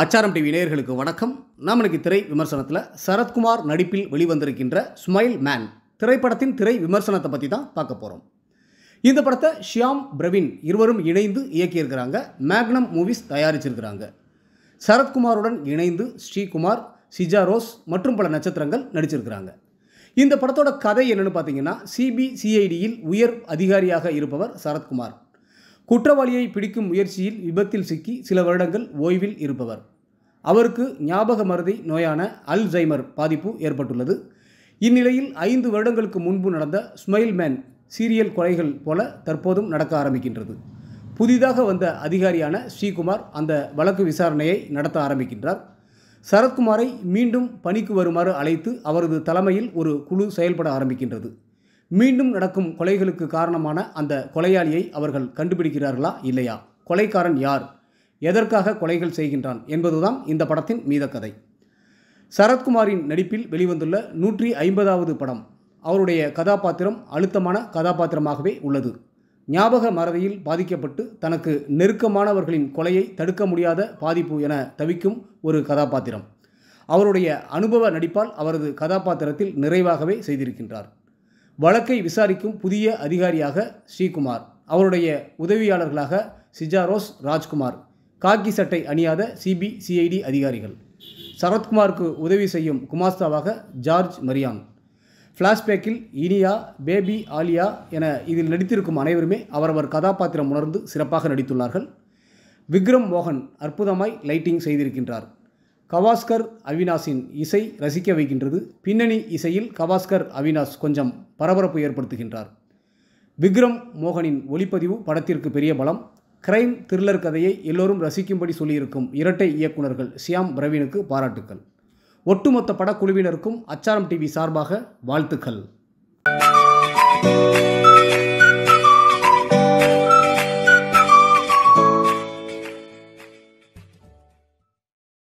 ஆச்சாரம் டிவி நேயர்களுக்கு வணக்கம். நாம் இன்னைக்கு திரை விமர்சனத்தில் சரத்குமார் நடிப்பில் வெளிவந்திருக்கின்ற ஸ்மைல் மேன் திரைப்படத்தின் திரை விமர்சனத்தை பற்றி தான் பார்க்க போகிறோம். இந்த படத்தை ஷியாம் பிரவீன் இருவரும் இணைந்து இயக்கியிருக்கிறாங்க. Magnum movies தயாரிச்சிருக்கிறாங்க. சரத்குமாருடன் இணைந்து ஸ்ரீகுமார், சிஜா ரோஸ் மற்றும் பல நட்சத்திரங்கள் நடிச்சிருக்கிறாங்க. இந்த படத்தோட கதை என்னென்னு பார்த்தீங்கன்னா, சிபிசிஐடியில் உயர் அதிகாரியாக இருப்பவர் சரத்குமார். குற்றவாளியை பிடிக்கும் முயற்சியில் விபத்தில் சிக்கி சில வருடங்கள் ஓய்வில் இருப்பவர். அவருக்கு ஞாபக மறதி நோயான அல்சைமர் பாதிப்பு ஏற்பட்டுள்ளது. இந்நிலையில் 5 வருடங்களுக்கு முன்பு நடந்த ஸ்மைல் மேன் சீரியல் கொலைகள் போல தற்போதும் நடக்க ஆரம்பிக்கின்றது. புதிதாக வந்த அதிகாரியான ஸ்ரீகுமார் அந்த வழக்கு விசாரணையை நடத்த ஆரம்பிக்கின்றார். சரத்குமாரை மீண்டும் பணிக்கு வருமாறு அழைத்து அவரது தலைமையில் ஒரு குழு செயல்பட ஆரம்பிக்கின்றது. மீண்டும் நடக்கும் கொலைகளுக்கு காரணமான அந்த கொலையாளியை அவர்கள் கண்டுபிடிக்கிறார்களா இல்லையா, கொலைக்காரன் யார், எதற்காக கொலைகள் செய்கின்றான் என்பதுதான் இந்த படத்தின் மீத கதை. சரத்குமாரின் நடிப்பில் வெளிவந்துள்ள 150வது படம். அவருடைய கதாபாத்திரம் அழுத்தமான கதாபாத்திரமாகவே உள்ளது. ஞாபக மறதியில் பாதிக்கப்பட்டு தனக்கு நெருக்கமானவர்களின் கொலையை தடுக்க முடியாத பாதிப்பு என தவிக்கும் ஒரு கதாபாத்திரம். அவருடைய அனுபவ நடிப்பால் அவரது கதாபாத்திரத்தில் நிறைவாகவே செய்திருக்கின்றார். வழக்கை விசாரிக்கும் புதிய அதிகாரியாக ஸ்ரீகுமார், அவருடைய உதவியாளர்களாக சிஜா ரோஸ், ராஜ்குமார், காக்கி சட்டை அணியாத சிபிசிஐடி அதிகாரிகள், சரத்குமாருக்கு உதவி செய்யும் குமாஸ்தாவாக ஜார்ஜ் மரியான், ஃப்ளாஷ்பேக்கில் இனியா, பேபி ஆலியா என இதில் நடித்திருக்கும் அனைவருமே அவரவர் கதாபாத்திரம் உணர்ந்து சிறப்பாக நடித்துள்ளார்கள். விக்ரம் மோகன் அற்புதமாய் லைட்டிங் செய்திருக்கின்றார். கவாஸ்கர் அவினாஷின் இசை ரசிக்க வைக்கின்றது. பின்னணி இசையில் கவாஸ்கர் அவினாஷ் கொஞ்சம் பரபரப்பு ஏற்படுத்துகின்றார். விக்ரம் மோகனின் ஒளிப்பதிவு படத்திற்கு பெரிய பலம். கிரைம் த்ரில்லர் கதையை எல்லோரும் ரசிக்கும்படி சொல்லியிருக்கும் இரட்டை இயக்குநர்கள் ஷியாம் பிரவீனுக்கு பாராட்டுக்கள். ஒட்டுமொத்த படக்குழுவினருக்கும் ஆச்சாரம் டிவி சார்பாக வாழ்த்துக்கள்.